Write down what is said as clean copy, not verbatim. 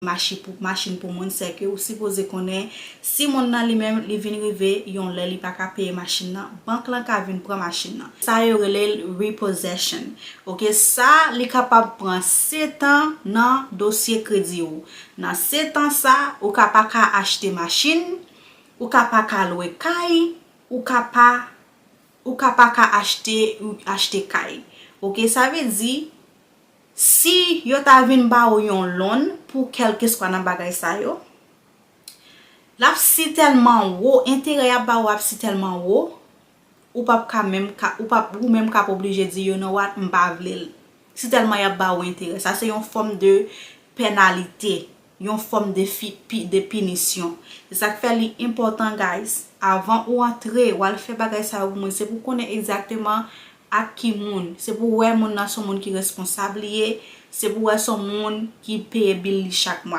machine pour moun, c'est que ou supposé connaître si moun nan li même li vinn rive yon lè li pa ka payer machine nan, banque lan ka vinn prend machine nan. Ça yo relè repossession. OK, ça li capable prend 7 ans nan dossier crédit ou. Dans 7 ans ça, ou ka pa ka acheter machine, ou ka pa ka louer kay, ou ka pa ka acheter kay. OK, ça veut dire si yo ta vinn ba ou yon loan pour quelque soit nan bagay sa yo, la si tellement haut, intérêt ya ba ou si tellement haut, ou pas même ka obligé dire you know what, m'pa vle. Si tellement ya ba ou intérêt, ça c'est une forme de pénalité, une forme de punition. C'est ça qui fait important guys, avant ou entrer ou al faire bagay sa ou c'est pour connaître exactement à qui moun, c'est pour ouais moun nan son moun qui responsable, c'est pour ouais son moun qui paye bill chaque mois.